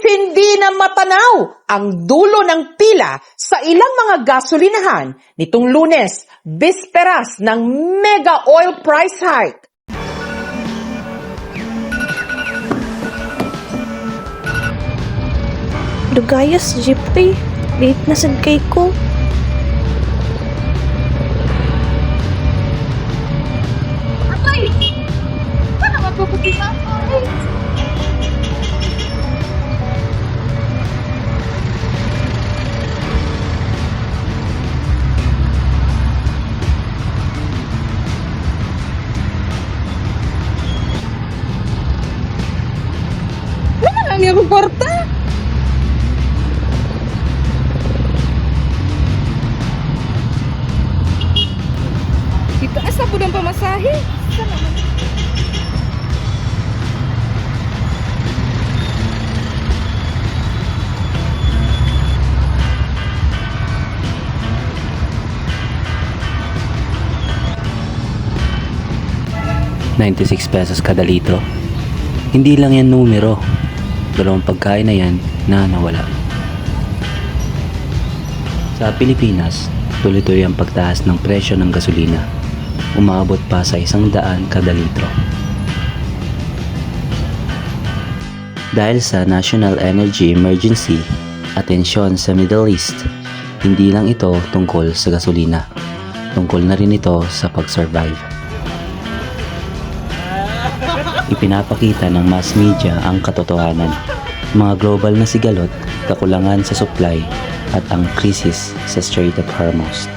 Hindi na matanaw ang dulo ng pila sa ilang mga gasolinahan nitong Lunes, bisperas ng mega oil price hike. Dugayas, jeepay. Late na sagkay ko. Atay! Paano magpuputi ka? Wala lang niya akong kwarta. Itaas na po ng pamasahe. Saan naman? ₱96 kada litro. Hindi lang yan numero. Dalawang pagkain na yan na nawala. Sa Pilipinas, tuloy-tuloy ang pagtaas ng presyo ng gasolina. Umaabot pa sa 100 kada litro. Dahil sa National Energy Emergency, atensyon sa Middle East, hindi lang ito tungkol sa gasolina. Tungkol na rin ito sa pag-survive. Ipinapakita ng mass media ang katotohanan. Mga global na sigalot, kakulangan sa supply, at ang krisis sa Strait of Hormuz.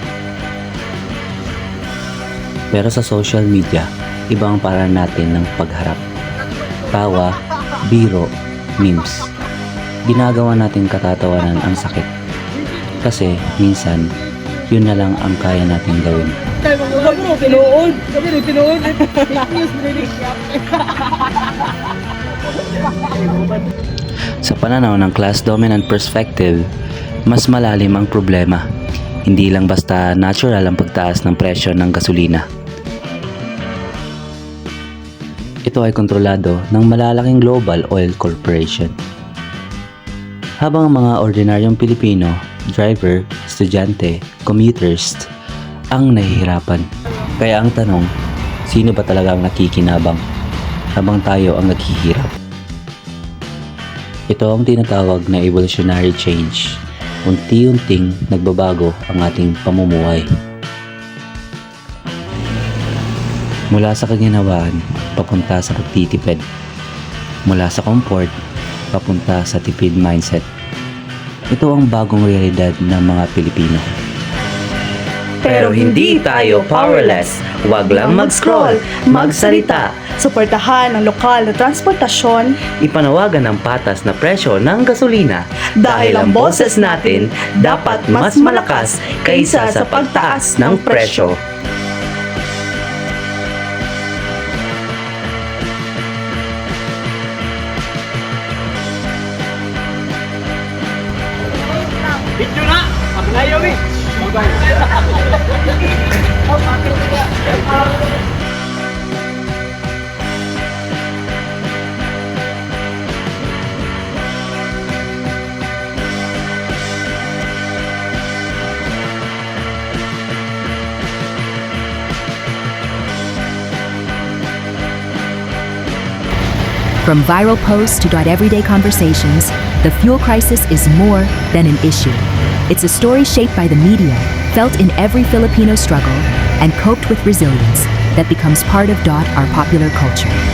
Pero sa social media, iba ang paraan natin ng pagharap. Tawa, biro, memes. Ginagawa natin katatawanan ang sakit. Kasi minsan, yun na lang ang kaya natin gawin. Sa pananaw ng class dominant perspective, mas malalim ang problema. Hindi lang basta natural ang pagtaas ng presyo ng gasolina. Ito ay kontrolado ng malalaking global oil corporation. Habang ang mga ordinaryong Pilipino, driver, estudyante, commuters, ang nahihirapan. Kaya ang tanong, sino ba talaga ang nakikinabang habang tayo ang naghihirap? Ito ang tinatawag na evolutionary change. Unti-unting nagbabago ang ating pamumuhay. Mula sa kaginhawaan, papunta sa pagtitipid. Mula sa comfort, papunta sa tipid mindset. Ito ang bagong realidad ng mga Pilipino. Pero hindi tayo powerless. Huwag lang mag-scroll, magsalita. Suportahan ang lokal na transportasyon Ipanawagan ang patas na presyo ng gasolina dahil ang boses natin dapat mas malakas kaysa sa pagtaas ng presyo. From viral posts to everyday conversations, the fuel crisis is more than an issue. It's a story shaped by the media, felt in every Filipino struggle, and coped with resilience that becomes part of our popular culture.